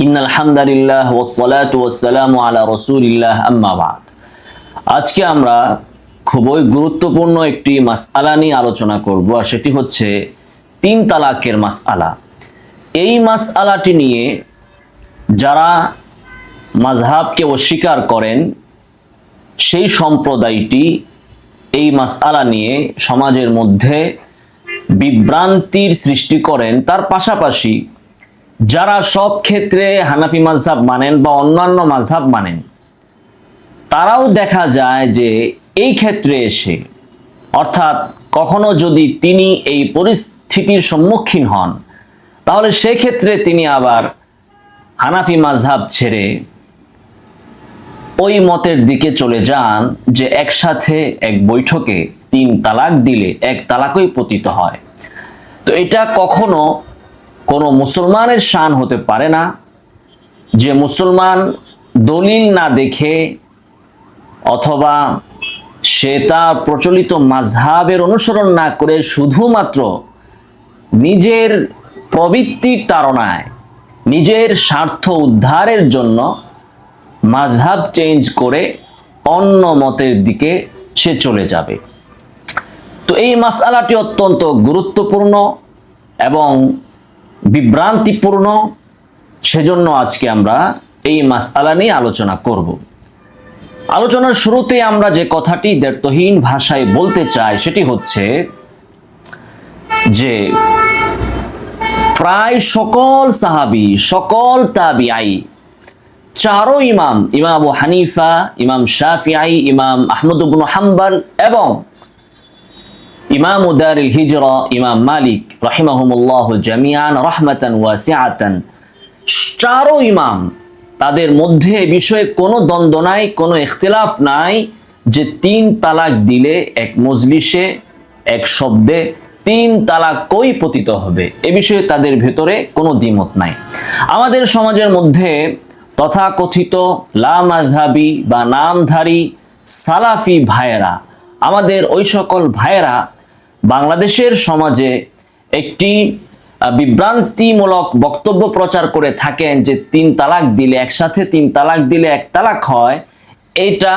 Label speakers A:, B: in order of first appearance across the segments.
A: ইন্নাল হামদালিল্লাহ ওয়াসসালাতু ওয়াসসালামু আলা রাসূলিল্লাহ আম্মা বাদ। আজকে আমরা খুবই গুরুত্বপূর্ণ একটি মাসআলা নিয়ে আলোচনা করব, আর সেটি হচ্ছে তিন তালাকের মাসআলা। এই মাসআলাটি নিয়ে যারা মাযহাবকে অস্বীকার করেন সেই সম্প্রদায়টি এই মাসআলা নিয়ে সমাজের মধ্যে বিভ্রান্তির সৃষ্টি করেন। তার পাশাপাশি যারা সব ক্ষেত্রে হানাফি মাযহাব মানেন বা অন্যান্য মাযহাব মানেন, তারাও দেখা যায় যে এই ক্ষেত্রে এসে, অর্থাৎ কখনো যদি তিনি এই পরিস্থিতির সম্মুখীন হন, তাহলে সেক্ষেত্রে তিনি আবার হানাফি মাযহাব ছেড়ে ওই মতের দিকে চলে যান যে একসাথে এক বৈঠকে তিন তালাক দিলে এক তালাকই পতিত হয়। তো এটা কখনো কোনো মুসলমানের শান হতে পারে না যে মুসলমান দলিল না দেখে অথবা সে তার প্রচলিত মাযহাবের অনুসরণ না করে শুধুমাত্র নিজের প্রবৃত্তির তাড়নায়, নিজের স্বার্থ উদ্ধারের জন্য মাযহাব চেঞ্জ করে অন্য মতের দিকে সে চলে যাবে। তো এই মাসআলাটি অত্যন্ত গুরুত্বপূর্ণ এবং বিভ্রান্তিপূর্ণ, সেজন্য আজকে আমরা এই মাসআলা নিয়ে আলোচনা করব। আলোচনার শুরুতে আমরা যে কথাটি দ্ব্যর্থহীন ভাষায় বলতে চাই সেটি হচ্ছে যে প্রায় সকল সাহাবী, সকল তাবিঈ, চারো ইমাম আবু হানিফা, ইমাম শাফিঈ, ইমাম আহমদ ইবনে হাম্বল এবং ইমাম দারুল হিজরা ইমাম মালিক রাহিমাহুমুল্লাহু জামিআন রাহমাতান ওয়াসিআতান, চারো ইমাম তাদের মধ্যে এ বিষয়ে কোনো দ্বন্দ্ব নাই, কোনো ইখতিলাফ নাই যে তিন তালাক দিলে এক মজলিসে এক শব্দে তিন তালাকই পতিত হবে। এ বিষয়ে তাদের ভেতরে কোনো দ্বিমত নাই। আমাদের সমাজের মধ্যে তথাকথিত লা মাযহাবী বা নামধারী সালাফি ভাইয়েরা, আমাদের ওই সকল ভাইয়েরা বাংলাদেশের সমাজে একটি বিভ্রান্তিমূলক বক্তব্য প্রচার করে থাকেন যে তিন তালাক দিলে, একসাথে তিন তালাক দিলে এক তালাক হয়, এটা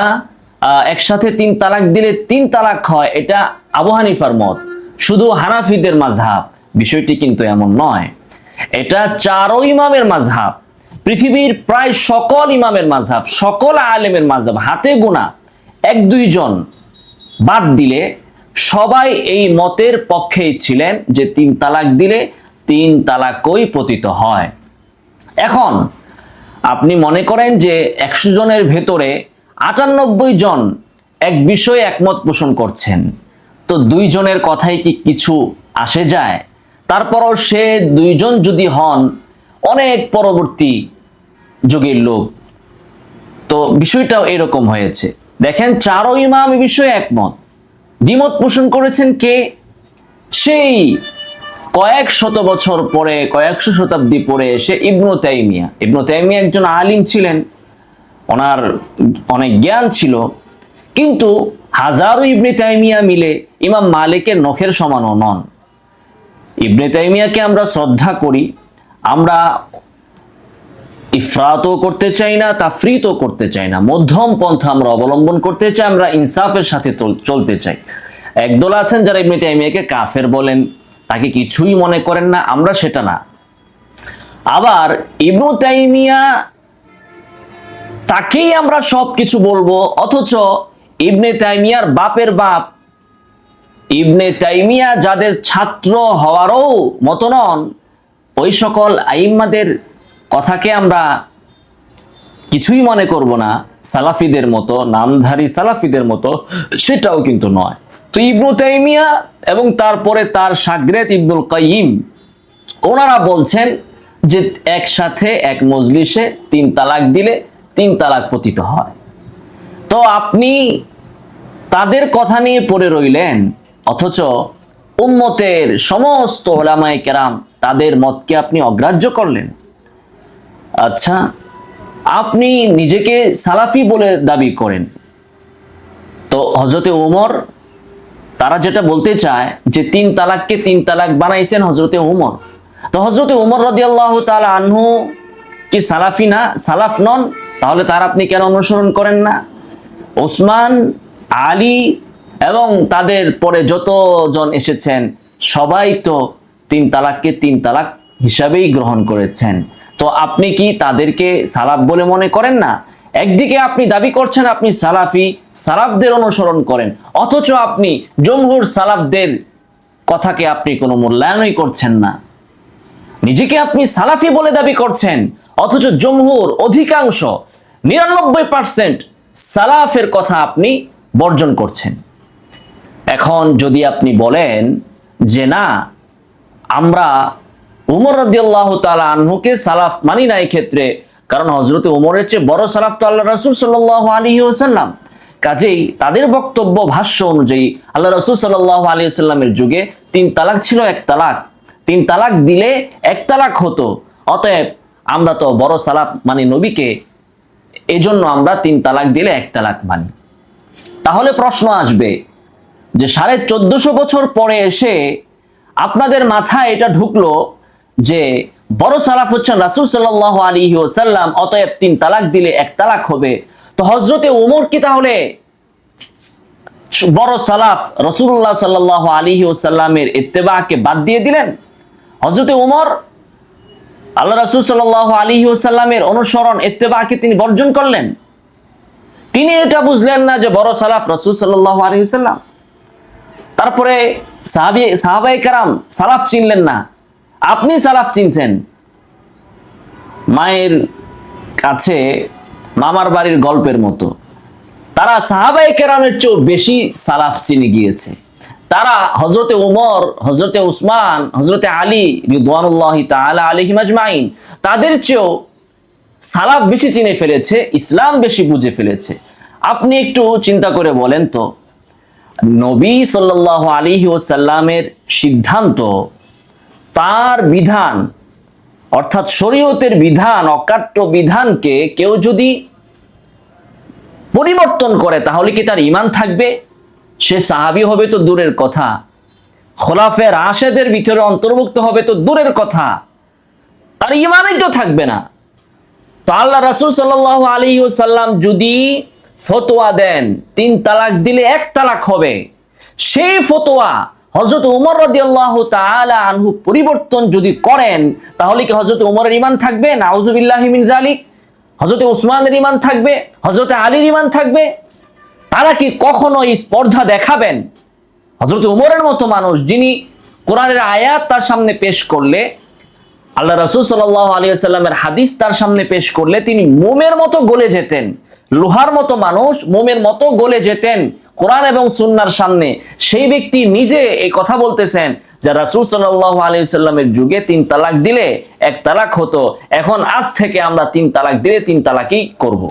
A: একসাথে তিন তালাক দিলে তিন তালাক হয়, এটা আবু হানিফার মত, শুধু হানাফিদের মাযহাব। বিষয়টি কিন্তু এমন নয়। এটা চারো ইমামের মাযহাব, পৃথিবীর প্রায় সকল ইমামের মাযহাব, সকল আলেমের মাযহাব, হাতে গোনা এক দুইজন বাদ দিলে সবাই এই মতের পক্ষেই ছিলেন যে তিন তালাক দিলে তিন তালাকই পতিত হয়। এখন আপনি মনে করেন যে 100 জনের ভেতরে 98 জন এক বিষয়ে একমত পোষণ করছেন, তো 2 জনের কথাই কি কিছু আসে যায়? তারপরও সে 2 জন যদি হন অনেক পরবর্তী যুগের লোক, তো বিষয়টাও এরকম হয়েছে। দেখেন, চারো ইমাম এই বিষয়ে একমত। দ্বিমত পোষণ করেছেন কে? সেই কয়েক শত বছর পরে, কয়েকশো শতাব্দী পরে এসে ইবনে তাইমিয়া। ইবনে তাইমিয়া একজন আলিম ছিলেন, ওনার অনেক জ্ঞান ছিল, কিন্তু হাজারো ইবনে তাইমিয়া মিলে ইমাম মালিকের নখের সমানও নন। ইবনে তাইমিয়াকে আমরা শ্রদ্ধা করি, আমরা ইফরাতও করতে চাই না, তাফরিতও করতে চাই না, মধ্যম পন্থা আমরা অবলম্বন করতে চাই, আমরা ইনসাফের সাথে চলতে চাই। একদল আছেন যারা ইবনে তাইমিয়াকে কাফের বলেন, তাকে কিছুই মনে করেন না, আমরা সেটা না। আবার ইবনে তাইমিয়া, তাকেই আমরা সবকিছু বলবো, অথচ ইবনে তাইমিয়ার বাপের বাপ, ইবনে তাইমিয়া যাদের ছাত্র হওয়ারও মতো নন, ওই সকল আইম্মাদের কথাকে আমরা কিছুই মনে করব না, সালাফিদের মতো, নামধারী সালাফিদের মতো, সেটাও কিন্তু নয়। তো ইবনে তাইমিয়া এবং তারপরে তার শাগরেদ ইবনুল কাইয়িম, ওনারা বলছেন যে একসাথে এক মজলিসে তিন তালাক দিলে তিন তালাক পতিত হয়। তো আপনি তাদের কথা নিয়ে পড়ে রইলেন, অথচ উম্মতের সমস্ত উলামায়ে কেরাম তাদের মতকে আপনি অগ্রাহ্য করলেন। আচ্ছা, আপনি নিজেকে সালাফি বলে দাবি করেন, তো হযরতে ওমর, তারা যেটা বলতে চায় যে তিন তালাককে তিন তালাক বানাইছেন হযরতে ওমর। তো হযরতে ওমর রাদিয়াল্লাহু তাআলা আনহু কি সালাফি না, সালাফ নন? তাহলে তার আপনি কেন অনুসরণ করেন না? ওসমান, আলী এবং তাদের পরে যতজন এসেছেন সবাই তো 3 তালাককে 3 তালাক হিসাবেই গ্রহণ করেছেন। তো আপনি কি তাদেরকে সালাফ বলে মনে করেন না? একদিকে আপনি দাবি করছেন আপনি সালাফি, সালাফদের অনুসরণ করেন, অথচ আপনি জমহুর সালাফদের কথাকে আপনি কোনো মূল্যায়নই করছেন না। নিজেকে আপনি সালাফি বলে দাবি করছেন, অথচ জমহুর অধিকাংশ 99% সালাফের কথা আপনি বর্জন করছেন। এখন যদি আপনি বলেন যে না, আমরা উমর রাদিয়াল্লাহু তাআলা আনহুকে সালাফ মানি না এই ক্ষেত্রে, কারণ হযরত উমরের চেয়ে বড় সালাফ তো আল্লাহ রাসূল সাল্লাল্লাহু আলাইহি ওয়াসাল্লাম, কাজেই তাদের বক্তব্য ভাষ্য অনুযায়ী আল্লাহ রাসূল সাল্লাল্লাহু আলাইহি ওয়াসাল্লামের যুগে 3 তালাক ছিল 1 তালাক, 3 তালাক দিলে 1 তালাক হতো, অতএব আমরা তো বড় সালাফ মানি নবীকে, এজন্য আমরা 3 তালাক দিলে 1 তালাক মানি। তাহলে প্রশ্ন আসবে যে 1450 বছর পরে এসে আপনাদের মাথায় এটা ঢুকলো যে বড় সালাফ হচ্ছেন রাসূল সাল্লাল্লাহু আলাইহি ওয়াসাল্লাম, অতএব 3 তালাক দিলে 1 তালাক হবে। তো হযরতে ওমর কি তাহলে বড় সালাফ রাসূলুল্লাহ সাল্লাল্লাহু আলাইহি ওয়াসাল্লামের ইত্তেবাকে বাদ দিয়ে দিলেন? হযরতে ওমর আল্লাহ রাসূল সাল্লাল্লাহু আলাইহি ওয়াসাল্লামের অনুসরণ ইত্তেবাকে তিনি বর্জন করলেন। তিনি এটা বুঝলেন না যে বড় সালাফ রাসূল সাল্লাল্লাহু আলাইহি ওয়াসাল্লাম। তারপরে সাহাবায়ে কেরাম সালাফ চিনলেন না, আপনি সালাফ চিনছেন। মায়ের কাছে মামার বাড়ির গল্পের মতো, তারা সাহাবায়ে কেরামের চেয়েও বেশি সালাফ চিনে গিয়েছে। তারা হযরতে ওমর, হযরতে উসমান, হযরতে আলী রিদওয়ানুল্লাহি তাআলা আলাইহিম আজমাইন, তাদের চেয়েও সালাফ বেশি চিনে ফেলেছে, ইসলাম বেশি বুঝে ফেলেছে। আপনি একটু চিন্তা করে বলেন তো, নবী সাল্লাল্লাহু আলাইহি ওয়াসাল্লামের সিদ্ধান্ত, তার বিধান অর্থাৎ শরীয়তের বিধান, অকাট্য বিধানকে কেউ যদি পরিবর্তন করে তাহলে কি তার ঈমান থাকবে? সে সাহাবী হবে তো দূরের কথা, খোলাফায়ে রাশেদের ভিতরে অন্তর্ভুক্ত হবে তো দূরের কথা, তার ঈমানই তো থাকবে না। তো আল্লাহ রাসূল সাল্লাল্লাহু আলাইহি ওয়াসাল্লাম যদি ফতোয়া দেন 3 তালাক দিলে 1 তালাক হবে, সেই ফতোয়া হযরত ওমর রাদিয়াল্লাহু তাআলা আনহু পরিবর্তন যদি করেন, তাহলে কি হযরত ওমরের ঈমান থাকবে? নাউযুবিল্লাহি মিন যালিক। হযরত উসমানের ঈমান থাকবে? হযরত আলীর ঈমান থাকবে? তারা কি কখনো এই স্পর্ধা দেখাবেন? হযরত ওমরের মতো মানুষ, যিনি কোরআনের আয়াত তার সামনে পেশ করলে, আল্লাহ রাসূল সাল্লাল্লাহু আলাইহি ওয়াসাল্লামের হাদিস তার সামনে পেশ করলে তিনি মোমের মতো গলে যেতেন, লোহার মতো মানুষ মোমের মতো গলে যেতেন কোরআন এবং সুন্নাহর সামনে। সেই ব্যক্তি নিজে এই কথা বলতেছেন যে রাসূল সাল্লাল্লাহু আলাইহি ওয়াসাল্লামের যুগে 3 তালাক দিলে 1 তালাক হতো, এখন আজ থেকে আমরা 3 তালাক দিলে 3 তালাকই করব।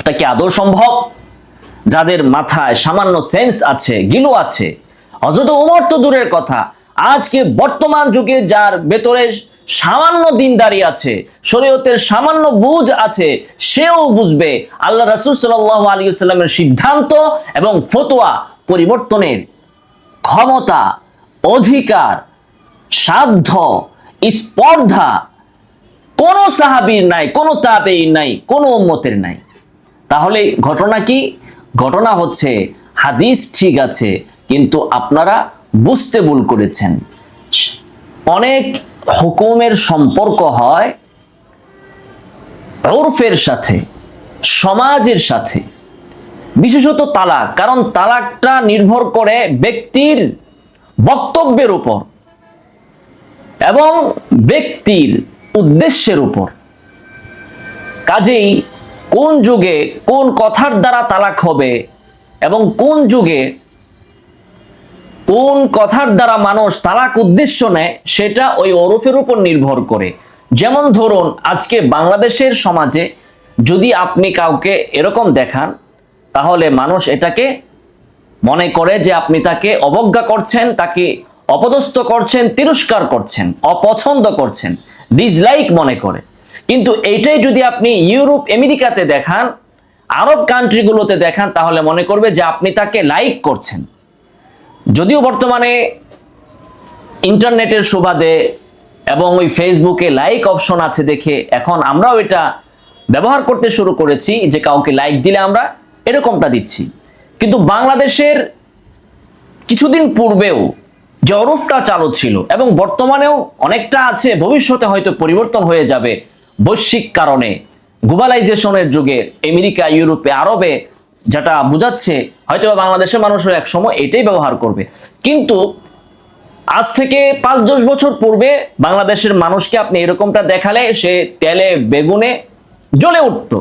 A: এটা কি আদৌ সম্ভব? যাদের মাথায় সামান্য সেন্স আছে, গিলু আছে, হযরত ওমর তো দূরের কথা, আজকে বর্তমান যুগে যার ভেতরে সামান্য দিনদারি আছে, শরীয়তের সামান্য বুঝ আছে, সেও বুঝবে আল্লাহ রাসূল সাল্লাল্লাহু আলাইহি ওয়াসাল্লামের সিদ্ধান্ত এবং ফতোয়া পরিবর্তনের ক্ষমতা, অধিকার, সাধ্য, স্পর্ধা কোন সাহাবীর নাই, কোন তাবেঈর নাই, কোন উম্মতের নাই। তাহলে ঘটনা কি? ঘটনা হচ্ছে হাদিস ঠিক আছে, কিন্তু আপনারা বুঝতে ভুল করেছেন। অনেক হুকুমের সম্পর্ক হয় উরফের সাথে, সমাজের সাথে, বিশেষত তালাক, কারণ তালাকটা নির্ভর করে ব্যক্তির বক্তব্যের উপর এবং ব্যক্তির উদ্দেশ্যের উপর। কাজেই কোন যুগে কোন কথার দ্বারা তালাক হবে এবং কোন যুগে কোন কথার দ্বারা মানুষ তালাক উদ্দেশ্য নেয়, সেটা ওই ওরফের উপর নির্ভর করে। যেমন ধরুন, আজকে বাংলাদেশের সমাজে যদি আপনি কাউকে এরকম দেখান, তাহলে মানুষ এটাকে মনে করে যে আপনি তাকে অবজ্ঞা করছেন, তাকে অপদস্থ করছেন, তিরস্কার করছেন, অপছন্দ করছেন, ডিসলাইক মনে করে। কিন্তু এইটাই যদি আপনি ইউরোপ, আমেরিকাতে দেখান, আরব কান্ট্রিগুলোতে দেখান, তাহলে মনে করবে যে আপনি তাকে লাইক করছেন। যদিও বর্তমানে ইন্টারনেটের সুবাদে এবং ওই ফেসবুকে লাইক অপশন আছে দেখে এখন আমরাও এটা ব্যবহার করতে শুরু করেছি যে কাউকে লাইক দিলে আমরা এরকমটা দিচ্ছি। কিন্তু বাংলাদেশের কিছুদিন পূর্বেও যে ওরফটা চালু ছিল এবং বর্তমানেও অনেকটা আছে, ভবিষ্যতে হয়তো পরিবর্তন হয়ে যাবে বৈশ্বিক কারণে, গ্লোবালাইজেশনের যুগে আমেরিকা, ইউরোপে, আরবে যেটা বুঝাচ্ছে হয়তো বাংলাদেশের মানুষও এক সময় এটাই ব্যবহার করবে। কিন্তু আজ থেকে 5-10 বছর পূর্বে বাংলাদেশের মানুষকে আপনি এরকমটা দেখালে সে তেলে বেগুনে জ্বলে উঠতো,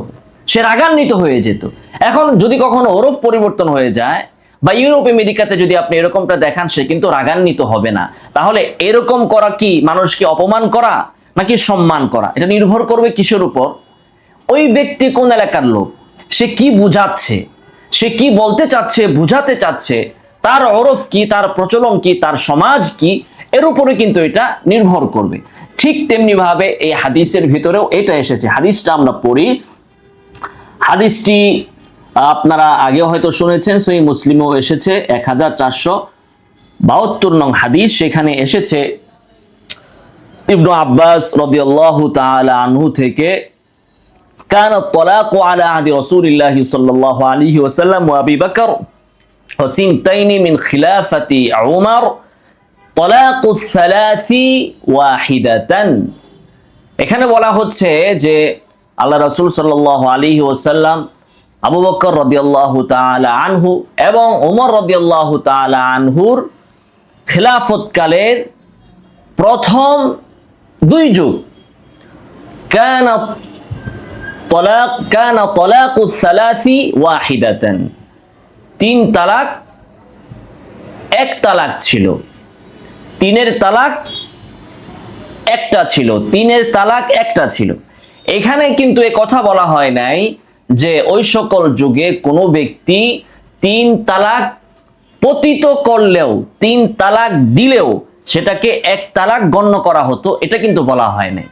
A: সে রাগান্বিত হয়ে যেত। এখন যদি কখনো ওরফ পরিবর্তন হয়ে যায় বা ইউরোপ আমেরিকাতে যদি আপনি এরকমটা দেখান, সে কিন্তু রাগান্বিত হবে না। তাহলে এরকম করা কি মানুষকে অপমান করা নাকি সম্মান করা? এটা নির্ভর করবে কিসের উপর? ওই ব্যক্তি কোন এলাকার লোক, সে কি বুঝাচ্ছে, সে কি বলতে চাচ্ছে, বুঝাতে চাচ্ছে, তার ওরফ কি, তার প্রচলন কি, তার সমাজ কি, এর উপরে কিন্তু এটা নির্ভর করবে। ঠিক তেমনি ভাবে এই হাদিসের ভিতরেও এটা এসেছে। হাদিসটা আমরা পড়ি। হাদিসটি আপনারা আগেও হয়তো শুনেছেন, সহিহ মুসলিমেও এসেছে 1472 নং হাদিস। সেখানে এসেছে ইবনু আব্বাস রাদিয়াল্লাহু তাআলা আনহু থেকে, কানা তালাকু আলা আহদি রাসূলিল্লাহি সাল্লাল্লাহু আলাইহি ওয়াসাল্লাম ওয়া আবি বকর ওয়া সিনতাইনি মিন খিলাফাতি উমর তালাকু সালাসি ওয়াহিদাতান। এখানে বলা হচ্ছে যে আল্লাহ রাসূল সাল্লাল্লাহু আলাইহি ওয়াসাল্লাম, আবু বকর রাদিয়াল্লাহু তাআলা আনহু এবং ওমর রাদিয়াল্লাহু তাআলা আনহুর খিলাফতকালের প্রথম 2 যুগ কানা তালাকু সালাসি ওয়াহিদাতান, 3 তালাক 1 তালাক ছিল। 3-এর তালাক একটা ছিল, 3-এর তালাক একটা ছিল। এখানে কিন্তু এ কথা বলা হয় নাই যে ওই সকল যুগে কোনো ব্যক্তি 3 তালাক পতিত করলেও, 3 তালাক দিলেও সেটাকে 1 তালাক গণ্য করা হতো, এটা কিন্তু বলা হয় নাই।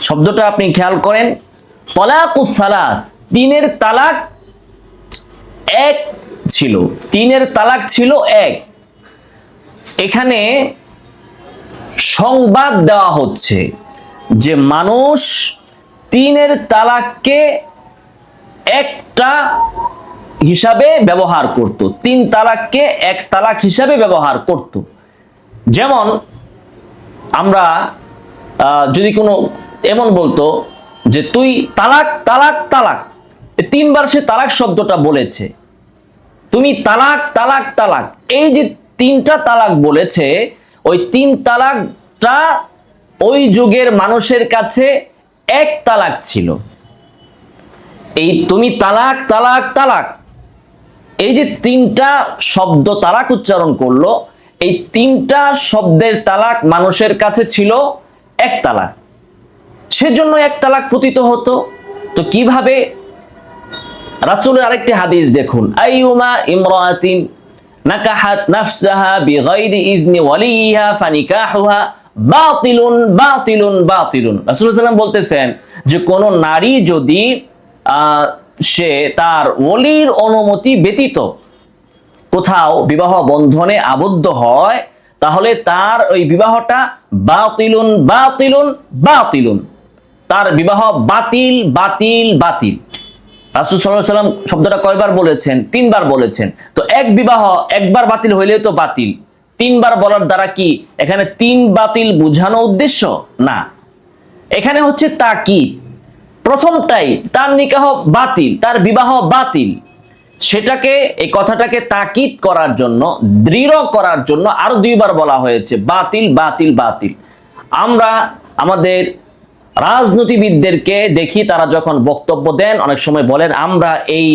A: শব্দটা আপনি খেয়াল করেন, তালাকুস সালাস, 3-এর তালাক 1 ছিল, 3-এর তালাক ছিল 1। এখানে সংবাদ দেওয়া হচ্ছে যে মানুষ 3-এর তালাককে একটা হিসাবে ব্যবহার করত, 3 তালাককে 1 তালাক হিসাবে ব্যবহার করত। যেমন আমরা যদি কোনো এমন বলতো যে তুই তালাক তালাক তালাক, 3বার সে তালাক শব্দটা বলেছে, তুমি তালাক তালাক তালাক, এই যে 3টা তালাক বলেছে, ওই 3 তালাকটা ওই যুগের মানুষের কাছে 1 তালাক ছিল। এই তুমি তালাক তালাক তালাক, এই যে 3টা শব্দ তালাক উচ্চারণ করলো, এই 3টা শব্দের তালাক মানুষের কাছে ছিল 1 তালাক, সেজন্য 1 তালাক পতিত হতো। তো কিভাবে? রাসূলের আরেকটি হাদিস দেখুন, আইয়ুমা ইমরাতিন নাকাহাত নাফসাহা বিগাইরি ইযনি ওয়ালিহা ফানিকাহুহা বাতিলুন বাতিলুন বাতিলুন। রাসূল সাল্লাল্লাহু আলাইহি ওয়াসাল্লাম বলতেছেন যে কোন নারী যদি সে তার ওলির অনুমতি ব্যতীত কোথাও বিবাহ বন্ধনে আবদ্ধ হয়, তাহলে তার ওই বিবাহটা বাতিলুন বাতিলুন বাতিলুন, তার বিবাহ বাতিল বাতিল বাতিল। রাসূল সাল্লাল্লাহু আলাইহি ওয়াসাল্লাম শব্দটা কয়বার বলেছেন? 3বার বলেছেন। তো এক বিবাহ একবার বাতিল হইলেও তো বাতিল, 3বার বলার দ্বারা কি এখানে 3 বাতিল বোঝানো উদ্দেশ্য? না, এখানে হচ্ছে তাকিদ। প্রথমটাই তার নিকাহ বাতিল, তার বিবাহ বাতিল, সেটাকে, এই কথাটাকে তাকিদ করার জন্য, দৃঢ় করার জন্য আরো 2বার বলা হয়েছে বাতিল বাতিল বাতিল। আমরা আমাদের রাজনীতিবিদদেরকে দেখি, তারা যখন বক্তব্য দেন অনেক সময় বলেন আমরা এই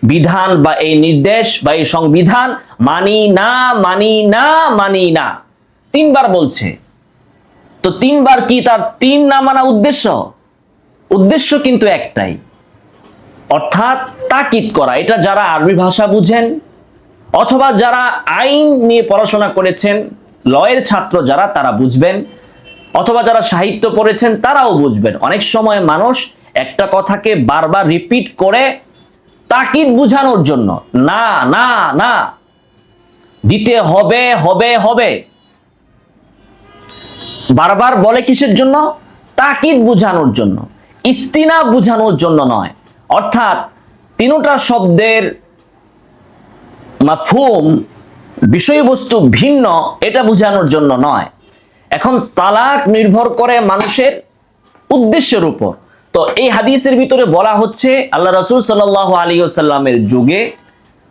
A: বিধান বা এই নির্দেশ বা এই সংবিধান মানি না মানি না মানি না, 3বার বলছে। তো 3বার কি তার 3 না মানা উদ্দেশ্য? উদ্দেশ্য কিন্তু একটাই, অর্থাৎ তাকিদ করা। এটা যারা আরবি ভাষা বুঝেন অথবা যারা আইন নিয়ে পড়াশোনা করেছেন, লয়ের ছাত্র যারা, তারা বুঝবেন, অথবা যারা সাহিত্য পড়েছেন তারাও বুঝবেন। অনেক সময় মানুষ একটা কথাকে বারবার রিপিট করে তাকিদ বুঝানোর জন্য, না না না দিতে হবে হবে হবে, বারবার বলে কিসের জন্য? তাকিদ বোঝানোর জন্য, ইস্তিনা বোঝানোর জন্য নয়। অর্থাৎ তিনটা শব্দের মাফহুম বিষয়বস্তু ভিন্ন এটা বোঝানোর জন্য নয়। এখন তালাক নির্ভর করে মানুষের উদ্দেশ্যের উপর। তো এই হাদিসের ভিতরে বলা হচ্ছে আল্লাহ রাসূল সাল্লাল্লাহু আলাইহি ওয়াসাল্লামের যুগে,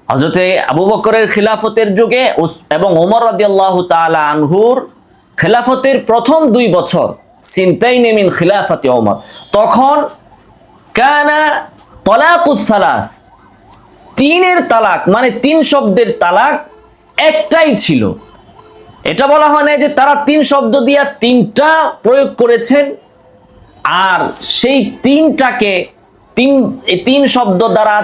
A: হযরতে আবু বকরের খিলাফতের যুগে এবং ওমর রাদিয়াল্লাহু তাআলা আনহুর খিলাফতের প্রথম 2 বছর, সিনতাইনি মিন খিলাফতি ওমর, তখন কানা তালাকুস সালাস, তিনের তালাক মানে 3 শব্দের তালাক একটাই ছিল। এটা বলা হয় না যে তারা 3 শব্দ দিয়া 3টা প্রয়োগ করেছেন, আর সেই 3টাকে 3 শব্দ দ্বারা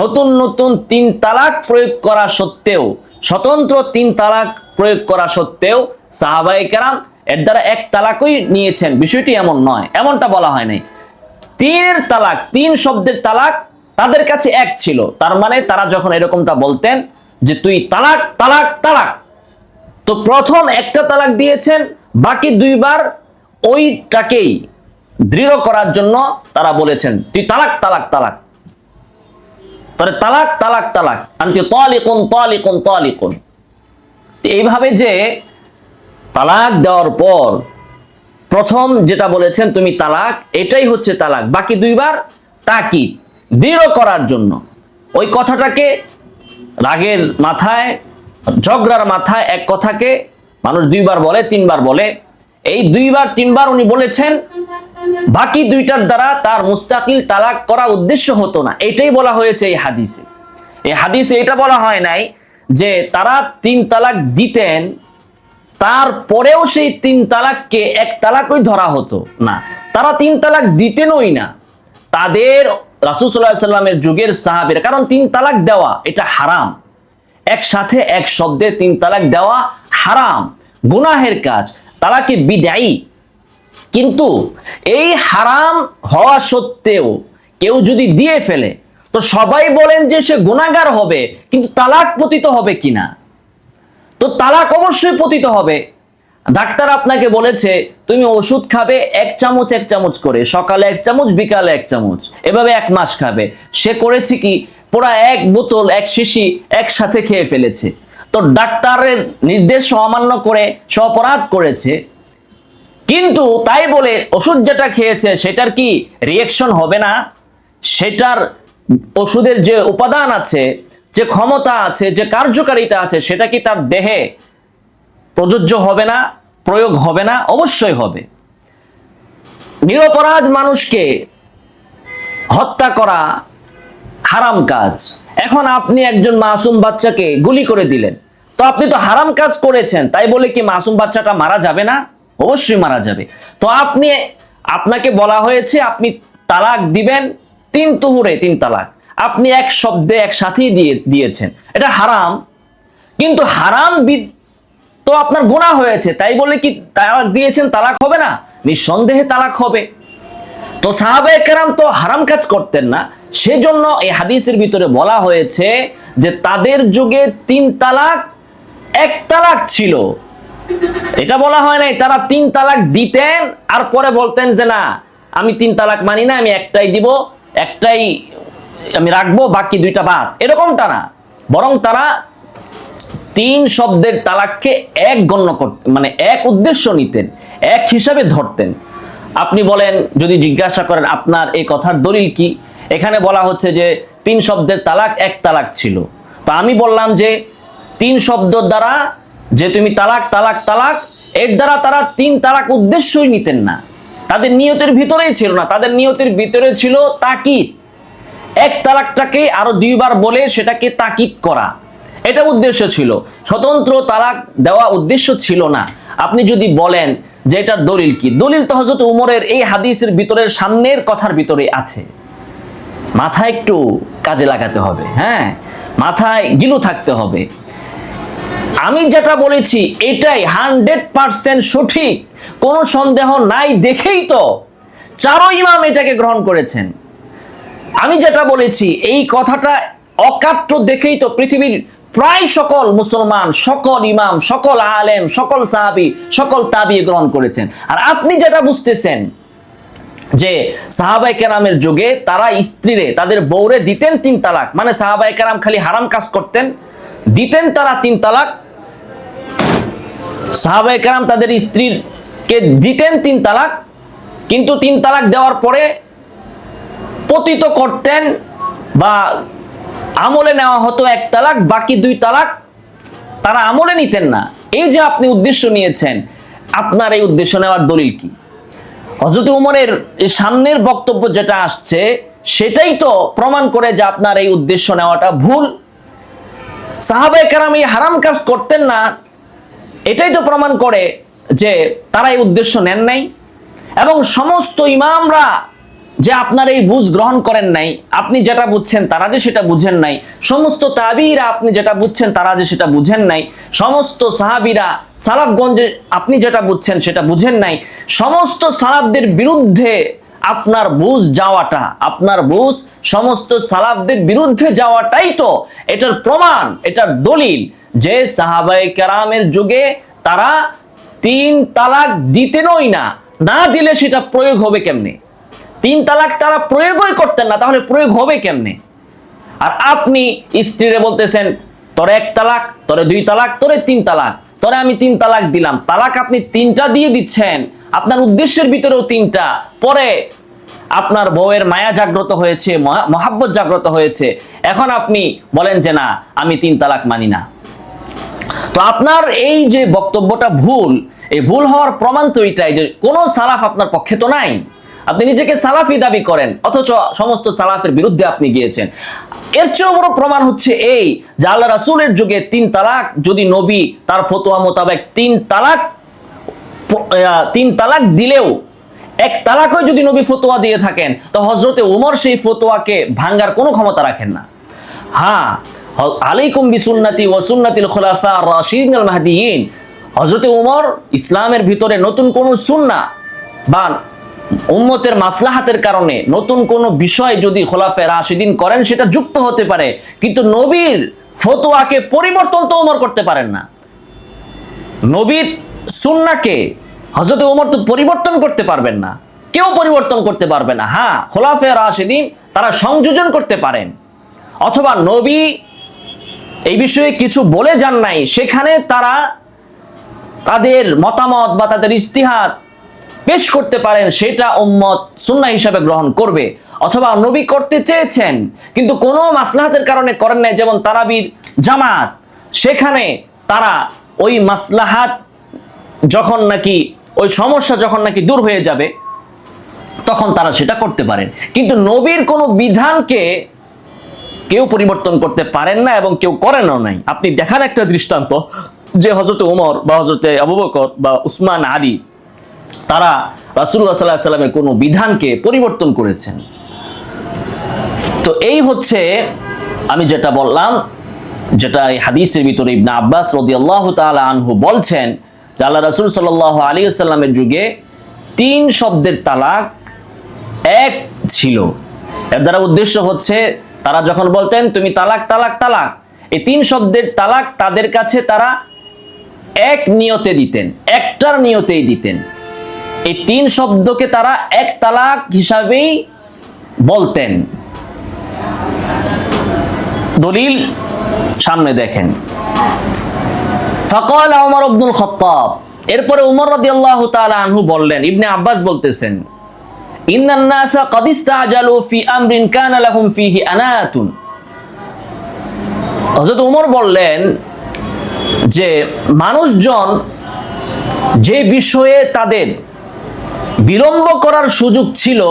A: নতুন নতুন 3 তালাক প্রয়োগ করা সত্ত্বেও, স্বতন্ত্র 3 তালাক প্রয়োগ করা সত্ত্বেও সাহাবায়ে কেরাম এর দ্বারা 1 তালাকই নিয়েছেন। বিষয়টি এমন নয়, এমনটা বলা হয় নাই। 3 তালাক, 3 শব্দের তালাক তাদের কাছে এক ছিল। তার মানে তারা যখন এরকমটা বলতেন যে তুই তালাক তালাক তালাক, তো প্রথম একটা তালাক দিয়েছেন, বাকি 2 বার ওইটাকেই দৃঢ় করার জন্য তারা বলেছেন তুই তালাক তালাক তালাক, তাহলে তালাক তালাক তালাক, আনতি তালিকুন তালিকুন তালিকুন। এইভাবে যে তালাক দেওয়ার পর প্রথম যেটা বলেছেন তুমি তালাক, এটাই হচ্ছে তালাক, বাকি 2 বার তাকিদ দৃঢ় করার জন্য। ওই কথাটাকে রাগের মাথায়, ঝগড়ার মাথায় এক কথাকে মানুষ 2 বার বলে, 3 বার বলে, এই 2 বার 3 বার উনি বলেছেন, বাকি 2টার দ্বারা তার মুস্তাকিল তালাক করা উদ্দেশ্য হতো না। এটাই বলা হয়েছে এই হাদিসে। এই হাদিসে এটা বলা হয় নাই যে তারা 3 তালাক দিতেন, তারপরেও সেই 3 তালাককে 1 তালাকই ধরা হতো না। তারা 3 তালাক দিতেনই না। তাদের রাসূল সাল্লাল্লাহু আলাইহি ওয়াসাল্লামের যুগের সাহাবীরা, কারণ 3 তালাক দেওয়া এটা হারাম, একসাথে এক শব্দে 3 তালাক দেওয়া হারাম, গুনাহের কাজ, তালাকে বিদআই। কিন্তু এই হারাম হওয়া সত্ত্বেও কেউ যদি দিয়ে ফেলে, তো সবাই বলেন যে সে গুনাহগার হবে, কিন্তু তালাক পতিত হবে কিনা? তো তালাক অবশ্যই পতিত হবে। ডাক্তার আপনাকে বলেছে তুমি ওষুধ খাবে 1 চামচ 1 চামচ করে, সকালে 1 চামচ, বিকালে 1 চামচ, এভাবে 1 মাস খাবে। সে করেছে কি, পুরা 1 বোতল 1 শিশি একসাথে খেয়ে ফেলেছে। তো ডাক্তারের নির্দেশ অমান্য করে সে অপরাধ করেছে। কিন্তু তাই বলে ওষুধ যেটা খেয়েছে সেটার কি রিঅ্যাকশন হবে না? সেটার ওষুধের যে উপাদান আছে, যে ক্ষমতা আছে, যে কার্যকারিতা আছে, সেটা কি তার দেহে প্রযোজ্য হবে না, প্রয়োগ হবে না? অবশ্যই হবে। নিরপরাধ মানুষকে হত্যা করা হারাম কাজ। এখন আপনি একজন মাসুম বাচ্চাকে গুলি করে দিলেন, তো আপনি তো হারাম কাজ করেছেন, তাই বলে কি মাসুম বাচ্চাটা মারা যাবে না? অবশ্যই মারা যাবে। তো আপনাকে বলা হয়েছে আপনি তালাক দিবেন 3 তুহুরে 3 তালাক, আপনি 1 শব্দে একসাথেই দিয়েছেন, এটা হারাম। কিন্তু হারাম তো আপনার গুনাহ হয়েছে, তাই বলে কি তালাক দিয়েছেন তালাক হবে না? নিঃসন্দেহে তালাক হবে। তো সাহাবায়ে কেরাম তো হারাম কাজ করতেন না, সেজন্য এই হাদিসের ভিতরে বলা হয়েছে যে তাদের যুগে 3 তালাক 1 তালাক ছিল। এটা বলা হয় নাই তারা 3 তালাক দিতেন আর পরে বলতেন যে না আমি 3 তালাক মানি না, আমি একটাই দিব, একটাই আমি রাখবো, বাকি 2টা বাদ, এরকমটা না। বরং তারা 3 শব্দের তালাককে এক গণ্য করতেন, মানে এক উদ্দেশ্য নিতেন, এক হিসাবে ধরতেন। আপনি বলেন, যদি জিজ্ঞাসা করেন আপনার এই কথার দলিল কি, এখানে বলা হচ্ছে যে 3 শব্দের তালাক 1 তালাক ছিল। তো আমি বললাম যে 3 শব্দ দ্বারা যে তুমি তালাক তালাক তালাক, এর দ্বারা তারা 3 তালাক উদ্দেশ্যই নিতেন না, তাদের নিয়তের ভিতরেই ছিল না। তাদের নিয়তের ভিতরে ছিল তাকিদ, 1 তালাকটাকে আরো 2 বার বলে সেটাকে তাকিদ করা, এটা উদ্দেশ্য ছিল। স্বতন্ত্র তালাক দেওয়া উদ্দেশ্য ছিল না। আপনি যদি বলেন যে এটার দলিল কি, দলিল তো হযরত উমরের এই হাদিসের ভিতরের সামনের কথার ভিতরে আছে। মাথা একটু কাজে লাগাতে হবে, হ্যাঁ, মাথায় গিলু থাকতে হবে। আমি যেটা বলেছি এটাই 100% সঠিক, কোনো সন্দেহ নাই, দেখেই তো 4 ইমাম এটাকে গ্রহণ করেছেন। আমি যেটা বলেছি এই কথাটা অকাট্য দেখেই তো পৃথিবীর প্রায় সকল মুসলমান, সকল ইমাম, সকল আলেম, সকল সাহাবী, সকল তাবি গ্রহণ করেছেন। আর আপনি যেটা বুঝতেছেন যে সাহাবায়ে কেরামের যুগে তারা স্ত্রীরে, তাদের বউরে দিতেন 3 তালাক, মানে সাহাবায়ে কেরাম খালি হারাম কাজ করতেন, দিতেন তারা 3 তালাক। সাহাবায়ে কেরাম তাদের স্ত্রীকে দিতেন 3 তালাক, কিন্তু 3 তালাক দেওয়ার পরে পতিত করতেন বা আমলে নেওয়া হতো 1 তালাক, বাকি 2 তালাক তারা আমলে নিতেন না। এই যে আপনি উদ্দেশ্য নিয়েছেন, আপনার এই উদ্দেশ্য নেওয়ার দলিল কি? হযরত উমরের এই সামনের বক্তব্য যেটা আসছে সেটাই তো প্রমাণ করে যে আপনার এই উদ্দেশ্য নেওয়াটা ভুল। সাহাবায়ে কেরাম এই হারাম কাজ করতেন না, এটাই তো প্রমাণ করে যে তারা এই উদ্দেশ্য নেন নাই। এবং সমস্ত ইমামরা যে আপনার এই বুঝ গ্রহণ করেন নাই, আপনি যেটা বুঝছেন তারা যে সেটা বুঝেন নাই, সমস্ত তাবিরা আপনি যেটা বুঝছেন তারা যে সেটা বুঝেন নাই, সমস্ত সাহাবীরা সালাফগঞ্জে আপনি যেটা বুঝছেন সেটা বুঝেন নাই, সমস্ত সালাফদের বিরুদ্ধে আপনার বুঝ যাওয়াটা, আপনার বুঝ সমস্ত সালাফদের বিরুদ্ধে যাওয়াটাই তো এটার প্রমাণ, এটার দলিল যে সাহাবায়ে কেরামের যুগে তারা 3 তালাক দিতেনই না, না দিলে সেটা প্রয়োগ হবে কেমনে? 3 তালাক তারা প্রয়োগই করতেন না, তাহলে প্রয়োগ হবে কেমনে? আর আপনি স্ত্রীরে বলতেছেন তোরে 1 তালাক, তোরে 2 তালাক, তোরে 3 তালাক, তোরে আমি 3 তালাক দিলাম। তালাক আপনি 3টা দিয়ে দিচ্ছেন, আপনার উদ্দেশ্যের ভিতরেও 3টা। পরে আপনার বউয়ের মায়া জাগ্রত হয়েছে, মহাব্বত জাগ্রত হয়েছে, এখন আপনি বলেন যে না আমি 3 তালাক মানি না। তো আপনার এই যে বক্তব্যটা ভুল, এই ভুল হওয়ার প্রমাণ তো এটাই যে কোনো সালাফ আপনার পক্ষে তো নাই। আপনি নিজেকে সালাফি দাবি করেন, অথচ সমস্ত সালাফের বিরুদ্ধে আপনি গিয়েছেন। এর চেয়েও বড় প্রমাণ হচ্ছে এই যে আল্লাহ রাসূলের যুগে 3 তালাক যদি নবী তার ফতোয়া মোতাবেক 3 তালাক দিলেও 1 তালাকও যদি নবী ফতোয়া দিয়ে থাকেন, তো হযরতে উমর সেই ফতোয়াকে ভাঙার কোনো ক্ষমতা রাখেন না। হ্যাঁ, আলাইকুম বিসুন্নতি ওয়া সুন্নাতিল খুলাফা আর-রাশিদিন আল মাহদিয়িন, হযরতে উমর ইসলামের ভিতরে নতুন কোন সুন্নাহ বা উম্মতের মাসলাহাতের কারণে নতুন কোন বিষয় যদি খোলাফায়ে রাশিদিন করেন সেটা যুক্ত হতে পারে, কিন্তু নবীর ফতোয়াকে পরিবর্তন তো ওমর করতে পারেন না। নবীর সুন্নাহকে হযরত ওমর তো পরিবর্তন করতে পারবেন না, কেউ পরিবর্তন করতে পারবে না। হ্যাঁ, খোলাফায়ে রাশিদিন তারা সংযোজন করতে পারেন, অথবা নবী এই বিষয়ে কিছু বলে যান নাই, সেখানে তারা তাদের মতামত বা তাদের ইজতিহাদ পেশ করতে পারেন, সেটা উম্মত সুন্নাহ হিসাবে গ্রহণ করবে। অথবা নবী করতে চেয়েছেন কিন্তু কোনো মাসলাহাতের কারণে করেন নাই, যেমন তারাবির জামাত, সেখানে তারা ওই মাসলাহাত যখন নাকি ওই সমস্যা যখন নাকি দূর হয়ে যাবে তখন তারা সেটা করতে পারেন, কিন্তু নবীর কোনো বিধানকে কেউ পরিবর্তন করতে পারেন না এবং কেউ করেনও নাই। আপনি দেখান একটা দৃষ্টান্ত যে হযরত ওমর বা হযরতে আবু বকর বা উসমান, আলী তারা রাসূলুল্লাহ সাল্লাল্লাহু আলাইহি ওয়াসাল্লামের কোনো বিধানকে পরিবর্তন করেছেন। তো এই হচ্ছে আমি যেটা বললাম, যেটা এই হাদিসের ভিতরে ইবনে আব্বাস রাদিয়াল্লাহু তাআলা আনহু বলছেন যে আল্লাহ রাসূল সাল্লাল্লাহু আলাইহি ওয়াসাল্লামের যুগে 3 শব্দের তালাক 1 ছিল। এর দ্বারা উদ্দেশ্য হচ্ছে তারা যখন বলতেন তুমি তালাক তালাক তালাক, এই 3 শব্দের তালাক তাদের কাছে তারা 1 নিয়তে দিতেন, একটার নিয়তেই দিতেন। এই 3 শব্দকে তারা 1 তালাক হিসাবেই বলতেন। দলিল সামনে দেখেন, ফাকাল ওমর ইবনুল খাত্তাব, এরপরে ওমর রাদিয়াল্লাহু তাআলা আনহু বললেন, ইবনে আব্বাস বলতেছেন, ইন্নান নাসা ক্বাদ ইসতাআজালু ফি আমরিন কানা লাহুম ফিহি আনাতুন। হযরত ওমর বললেন যে মানুষজন যে বিষয়ে তাদের বিলম্ব করার সুযোগ ছিল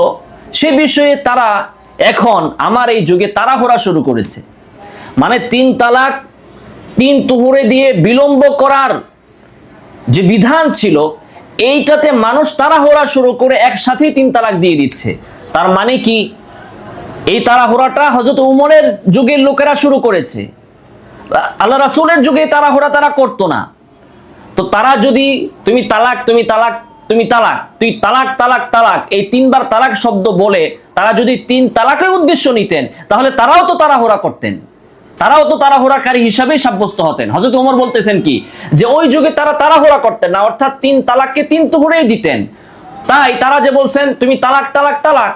A: সে বিষয়ে তারা এখন আমার এই যুগে তাড়াহুড়া শুরু করেছে। মানে 3 তালাক 3 তুহরে দিয়ে বিলম্ব করার যে বিধান ছিল এইটাতে মানুষ তাড়াহুড়া শুরু করে একসাথেই 3 তালাক দিয়ে দিচ্ছে। তার মানে কি এই তাড়াহুড়াটা হযরত উমরের যুগের লোকেরা শুরু করেছে, আল্লাহ রাসূলের যুগে তাড়াহুড়া তারা করতো না। তো তারা যদি তুমি তালাক তুমি তালাক তুমি তালাক তুই তালাক তালাক তালাক এই 3 বার তালাক শব্দ বলে তারা যদি 3 তালাকের উদ্দেশ্য নিতেন তাহলে তারাও তো তাড়াহুড়া করতেন। তারাও তো তাড়াহুড়াকারী হিসাবেই সাব্যস্ত হতেন। হযরত ওমর বলতেছেন কি, যে ওই যুগে তারা তাড়াহুড়া করতেন না, অর্থাৎ 3 তালাককে 3 তুহুরেই দিতেন। তাই তারা যে বলছেন তুমি তালাক তালাক তালাক,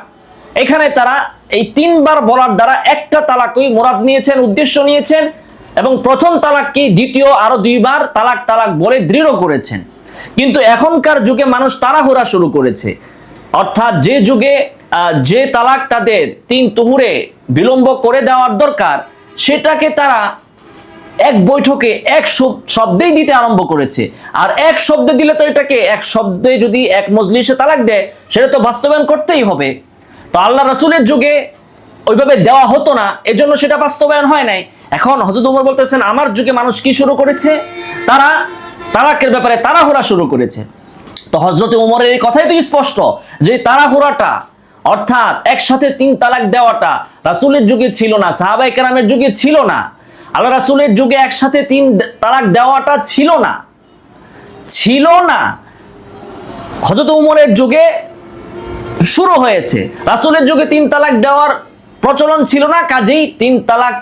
A: এখানে তারা এই 3 বার বলার দ্বারা একটা তালাকই মুরাদ নিয়েছেন, উদ্দেশ্য নিয়েছেন, এবং প্রথম তালাককে দ্বিতীয় আরো 2 বার তালাক তালাক বলে দৃঢ় করেছেন। কিন্তু এখনকার যুগে মানুষ তাড়াহুড়া শুরু করেছে, অর্থাৎ যে যুগে যে তালাক তাদের 3 তুহুরে বিলম্ব করে দেওয়ার দরকার, সেটাকে তারা এক বৈঠকে এক শব্দেই দিতে আরম্ভ করেছে। আর এক শব্দে দিলে তো এটাকে এক শব্দে যদি এক মজলিসে তালাক দেয়, সেটা তো বাস্তবায়ন করতেই হবে। তো আল্লাহ রাসূলের যুগে ওইভাবে দেওয়া হতো না, এজন্য সেটা বাস্তবায়ন হয় নাই। এখন হযরত ওমর বলতেছেন আমার যুগে মানুষ কি শুরু করেছে, তারা তালাকের ব্যাপারে তাড়াহুড়া শুরু করেছে। তো হযরত ওমরের এই কথাই তো স্পষ্ট যে তাড়াহুড়াটা, অর্থাৎ একসাথে 3 তালাক দেওয়াটা রাসূলের যুগে ছিল না, সাহাবায়ে কেরামের যুগে ছিল না। আল্লাহ রাসূলের যুগে একসাথে 3 তালাক দেওয়াটা ছিল না। হযরত ওমরের যুগে শুরু হয়েছে। রাসূলের যুগে 3 তালাক দেওয়ার প্রচলন ছিল না, কাজেই 3 তালাক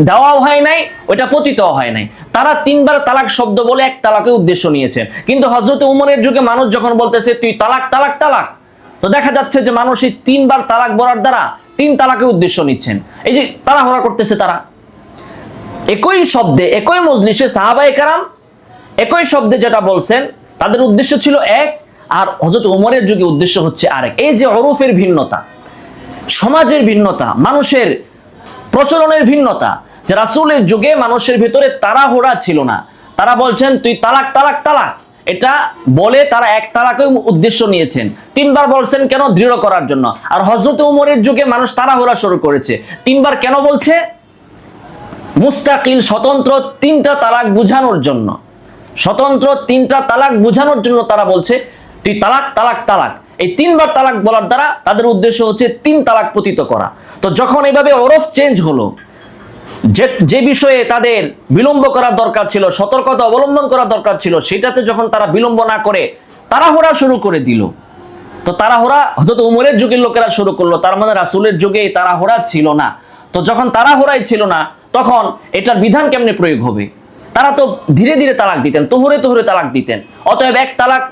A: দেওয়াও হয় নাই, ওইটা পতিতও হয় নাই। তারা 3 বার তালাক শব্দ বলে এক তালাকের উদ্দেশ্য নিয়েছেন। কিন্তু হযরত ওমরের যুগে মানুষ যখন বলতেছে তুই তালাক তালাক তালাক, তো দেখা যাচ্ছে যে মানুষ এই 3 বার তালাক বলার দ্বারা 3 তালাকের উদ্দেশ্য নিচ্ছেন। এই যে তাড়াহুড়া করতেছে, তারা একই শব্দে একই মজলিসে সাহাবায়ে কেরাম একই শব্দে যেটা বলছেন, তাদের উদ্দেশ্য ছিল এক, আর হযরত ওমরের যুগে উদ্দেশ্য হচ্ছে আরেক। এই যে ওরফের ভিন্নতা, সমাজের ভিন্নতা, মানুষের প্রচলনের ভিন্নতা, যে রাসূলের যুগে মানুষের ভিতরে তাড়াহুড়া ছিল না, তারা বলছেন তুই তালাক তালাক তালাক, এটা বলে তারা এক তালাকই উদ্দেশ্য নিয়েছেন। 3 বার বলছেন কেন? দৃঢ় করার জন্য। আর হযরত ওমরের যুগে মানুষ তাড়াহুড়া শুরু করেছে। 3 বার কেন বলছে? মুস্তাকিল স্বতন্ত্র 3টা তালাক বুঝানোর জন্য, স্বতন্ত্র 3টা তালাক বুঝানোর জন্য তারা বলছে তুই তালাক তালাক তালাক। এই 3 বার তালাক বলার দ্বারা তাদের উদ্দেশ্য হচ্ছে 3 তালাক পতিত করা। তো যখন এইভাবে ওরফ চেঞ্জ হলো, যে বিষয়ে তাদের বিলম্ব করার দরকার ছিল, সতর্কতা অবলম্বন করা দরকার ছিল, সেটাতে যখন তারা বিলম্ব না করে তাড়াহুড়া শুরু করে দিল, তো তাড়াহুড়া হযরত ওমরের যুগের লোকেরা শুরু করলো, তার মানে রাসূলের যুগে তাড়াহুড়া ছিল না। তো যখন তাড়াহুড়াই ছিল না, তখন এটার বিধান কেমনে প্রয়োগ হবে? তারা তো ধীরে ধীরে তালাক দিতেন, তুহুরে তুহুরে তালাক দিতেন। অতএব এক তালাক,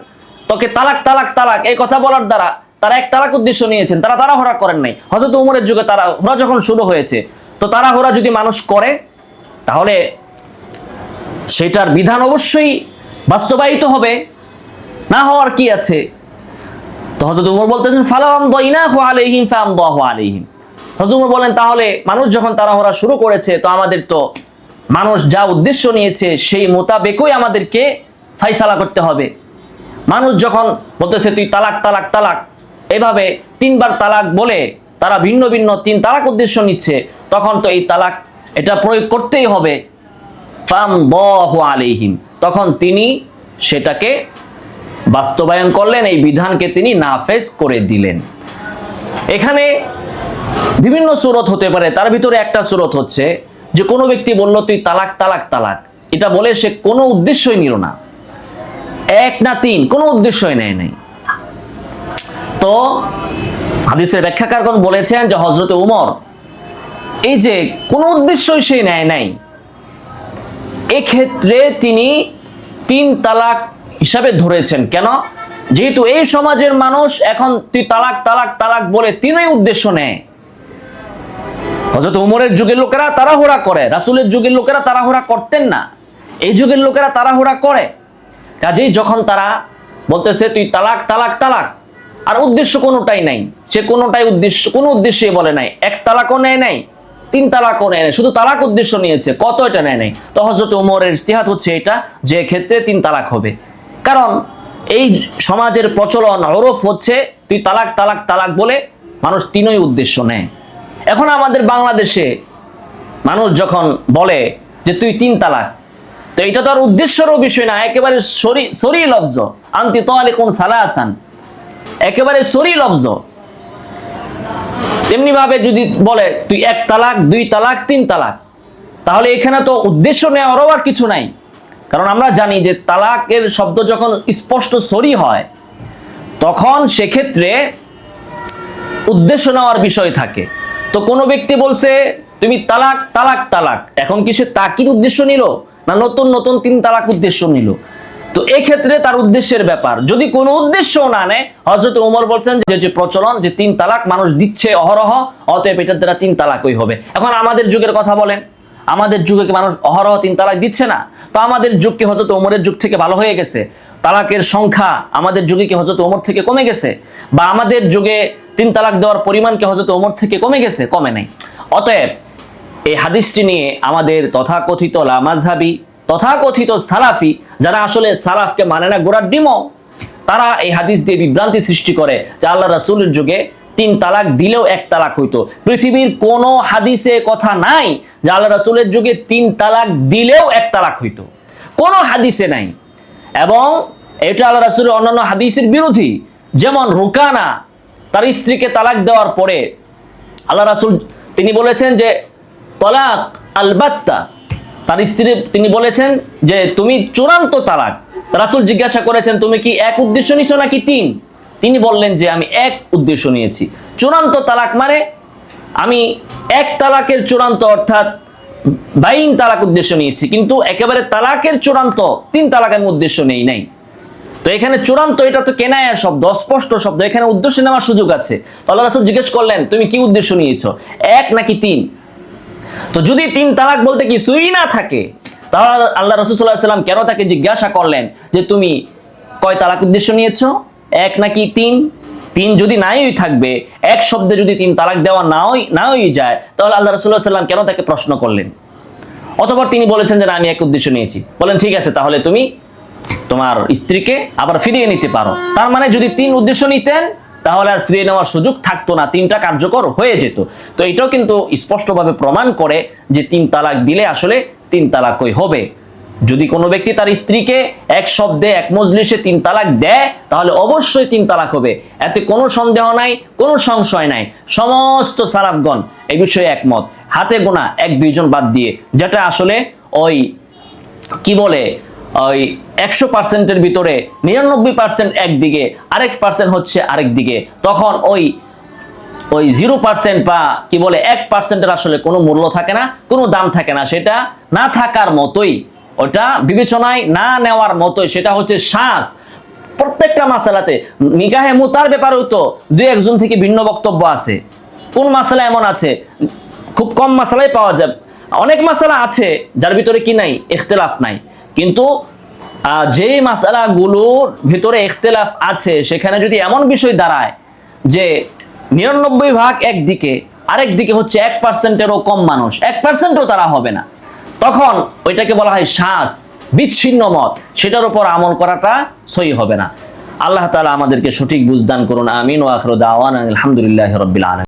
A: তোকে তালাক তালাক তালাক এই কথা বলার দ্বারা তারা এক তালাক উদ্দেশ্য নিয়েছেন, তারা তাড়াহুড়া করেন নাই। হযরত ওমরের যুগে তাড়াহুড়া যখন শুরু হয়েছে, তো তাড়াহুড়া যদি মানুষ করে, তাহলে সেটার বিধান অবশ্যই বাস্তবায়িত হবে, না হওয়ার কি আছে? তো হযরত ওমর বলতেছেন ফালাম দাইনাহু আলাইহিম ফামদাহু আলাইহিম। হযরত ওমর বলেন তাহলে মানুষ যখন তাড়াহুড়া শুরু করেছে, তো আমাদের তো মানুষ যা উদ্দেশ্য নিয়েছে সেই মোতাবেকই আমাদেরকে ফাইসালা করতে হবে। মানুষ যখন বলতেছে তুই তালাক তালাক তালাক, এভাবে 3 বার তালাক বলে তারা ভিন্ন ভিন্ন 3 তালাক উদ্দেশ্য নিচ্ছে, তখন তো এই তালাক এটা প্রয়োগ করতেই হবে। ফামদাহু আলাইহিম, তখন তিনি সেটাকে বাস্তবায়ন করলেন, এই বিধানকে তিনি নাফেজ করে দিলেন। এখানে বিভিন্ন সূরত হতে পারে, তার ভিতরে একটা সূরত হচ্ছে যে কোনো ব্যক্তি বলল তুই তালাক তালাক তালাক, এটা বলে সে কোনো উদ্দেশ্যই নিল না, 1 না 3 কোনো উদ্দেশ্যই নেয় নাই। তো হাদিসের ব্যাখ্যাকারগণ বলেছেন যে হযরত ওমর এই যে কোনো উদ্দেশ্যই সে নেয় নাই, এক্ষেত্রে তিনি 3 তালাক হিসাবে ধরেছেন। কেন? যেহেতু এই সমাজের মানুষ এখন তুই তালাক তালাক তালাক বলে 3ই উদ্দেশ্য নেয়। হযরত ওমরের যুগের লোকেরা তাড়াহুড়া করে, রাসূলের যুগের লোকেরা তাড়াহুড়া করতেন না, এই যুগের লোকেরা তাড়াহুড়া করে। কাজেই যখন তারা বলতেছে তুই তালাক তালাক তালাক, আর উদ্দেশ্য কোনোটাই নাই, সে কোনোটাই উদ্দেশ্য কোনো উদ্দেশ্যই বলে নাই, 1 তালাকও নেয় নাই, 3 তালাকও নেয় নাই, শুধু তালাক উদ্দেশ্য নিয়েছে, কত এটা নেয় নাই। তো হযরত ওমরের ইজতিহাদ হচ্ছে এটা যে ক্ষেত্রে 3 তালাক হবে, কারণ এই সমাজের প্রচলন ওরফ হচ্ছে তুই তালাক তালাক তালাক বলে মানুষ 3ই উদ্দেশ্য নেয়। এখন আমাদের বাংলাদেশে মানুষ যখন বলে যে তুই 3 তালাক, তো এটা তো আর উদ্দেশ্যেরও বিষয় না, একেবারে সরি লফজ, আনতি তালিকুন সালাসান, একেবারে সরি লফজ। তেমনি ভাবে যদি বলে তুই 1 তালাক 2 তালাক 3 তালাক, তাহলে এখানে তো উদ্দেশ্য নেওয়ারও আর কিছু নাই, কারণ আমরা জানি যে তালাকের শব্দ যখন স্পষ্ট সরি হয়, তখন সেক্ষেত্রে উদ্দেশ্য নেওয়ার বিষয় থাকে। তো কোনো ব্যক্তি বলছে তুমি তালাক তালাক তালাক, এখন কি সে তাকিদ উদ্দেশ্য নিল না নতুন নতুন 3 তালাক উদ্দেশ্য নিল? তো এই ক্ষেত্রে তার উদ্দেশ্যের ব্যাপার। যদি কোনো উদ্দেশ্য না নেয়, হযরত ওমর বলছেন যে প্রচলন যে 3 তালাক মানুষ দিচ্ছে অহরহ, অতএব এটার দ্বারা 3 তালাকই হবে। এখন আমাদের যুগের কথা বলেন, আমাদের যুগে কি মানুষ অহরহ 3 তালাক দিচ্ছে না? তো আমাদের যুগ কি হযরত ওমরের যুগ থেকে ভালো হয়ে গেছে? তালাকের সংখ্যা আমাদের যুগে কি হযরত ওমর থেকে কমে গেছে? বা আমাদের যুগে 3 তালাক দেওয়ার পরিমাণ কি হযরত ওমর থেকে কমে গেছে? কমে নাই। অতএব এই হাদিসটি নিয়ে আমাদের তথাকথিত লামাযহাবী, তথাকথিত সালাফি, যারা আসলে সালাফকে মানে না গোড়ার ডিমও, তারা এই হাদিস দিয়ে বিভ্রান্তি সৃষ্টি করে যে আল্লাহ রাসূলের যুগে 3 তালাক দিলেও 1 তালাক হইতো। পৃথিবীর কোনো হাদিসে কথা নাই যে আল্লাহ রাসূলের যুগে 3 তালাক দিলেও 1 তালাক হইতো, কোনো হাদিসে নাই। এবং এটা আল্লাহ রাসূলের অন্যান্য হাদিসের বিরোধী। যেমন রুকানা তার স্ত্রীকে তালাক দেওয়ার পরে আল্লাহ রাসূল তিনি বলেছেন যে তালাক আলবাত্তা, তার স্ত্রী তিনি বলেছেন যে তুমি চূড়ান্ত তালাক। রাসূল জিজ্ঞাসা করেছেন তুমি কি 1 উদ্দেশ্য নিছো নাকি 3? তিনি বললেন যে আমি 1 উদ্দেশ্য নিয়েছি। চূড়ান্ত তালাক মানে আমি 1 তালাকের চূড়ান্ত অর্থাৎ বাইন তালাক উদ্দেশ্য নিয়েছি, কিন্তু একেবারে তালাকের চূড়ান্ত 3 তালাক আমি উদ্দেশ্য নেই নাই। তো এখানে চূড়ান্ত এটা তো কেনায়া শব্দ, অস্পষ্ট শব্দ, এখানে উদ্দেশ্য নেওয়ার সুযোগ আছে। তো আল্লাহ রাসূল জিজ্ঞেস করলেন তুমি কি উদ্দেশ্য নিয়েছো, 1 নাকি 3? তো যদি 3 তালাক বলতে কিছুই না থাকে, তাহলে আল্লাহ রাসূল সাল্লাল্লাহু আলাইহি ওয়াসাল্লাম কেন তাকে জিজ্ঞাসা করলেন যে তুমি কয় তালাক উদ্দেশ্য নিয়েছো, 1 নাকি 3? 3 যদি নাই থাকবে, 1 শব্দে যদি 3 তালাক দেওয়া নাই যায়, তাহলে আল্লাহ রাসূল সাল্লাল্লাহু আলাইহি ওয়াসাল্লাম কেন তাকে প্রশ্ন করলেন? অতঃপর তিনি বলেছেন যে না আমি 1 উদ্দেশ্য নিয়েছি। বলেন ঠিক আছে, তাহলে তুমি তোমার স্ত্রীকে আবার ফিরিয়ে নিতে পারো। তার মানে যদি 3 উদ্দেশ্য নিতেন তাহলে আর ফিরিয়ে নেওয়ার সুযোগ থাকতো না, 3টা কার্যকর হয়ে যেত। তো এটাও কিন্তু স্পষ্টভাবে প্রমাণ করে যে 3 তালাক দিলে আসলে 3 তালাকই হবে। যদি কোনো ব্যক্তি তার স্ত্রীকে 1 শব্দে 1 মজলিসে 3 তালাক দেয়, তাহলে অবশ্যই 3 তালাক হবে, এতে কোনো সন্দেহ নাই, কোনো সংশয় নাই। সমস্ত সালাফগণ এই বিষয়ে একমত, হাতে গোনা 1-2 জন বাদ দিয়ে, যেটা আসলে ওই কি বলে ওই 100%-এর ভিতরে 99% একদিকে, আরেক পার্সেন্ট হচ্ছে আরেক দিকে। তখন ওই 0% বা কি বলে 1%-এর আসলে কোনো মূল্য থাকে না, কোনো দাম থাকে না, সেটা না থাকার মতোই, ওটা বিবেচনায় না নেওয়ার মতোই, সেটা হচ্ছে শ্বাস। প্রত্যেকটা মাসালাতে, নিকাহে মুতার ব্যাপারেও তো 2-1 জন থেকে ভিন্ন বক্তব্য আছে। কোন মাসালা এমন আছে, খুব কম মাসালাই পাওয়া যায়, অনেক মাসালা আছে যার ভিতরে কি নাই, ইখতিলাফ নাই। কিন্তু যে মাসালাগুলোর ভিতরে ইখতিলাফ আছে, সেখানে যদি এমন বিষয় দাঁড়ায় যে 99 ভাগ একদিকে, আরেক দিকে হচ্ছে 1%-এরও কম মানুষ, 1%-ও তারা হবে না, তখন ওইটাকে বলা হয় শ্বাস, বিচ্ছিন্ন মত, সেটার উপর আমল করাটা সহি হবে না। আল্লাহ তাআলা আমাদেরকে সঠিক বুঝদান করুন, আমিন। ওয়া আখিরু দাওয়ানা আলহামদুলিল্লাহি রাব্বিল আলামিন।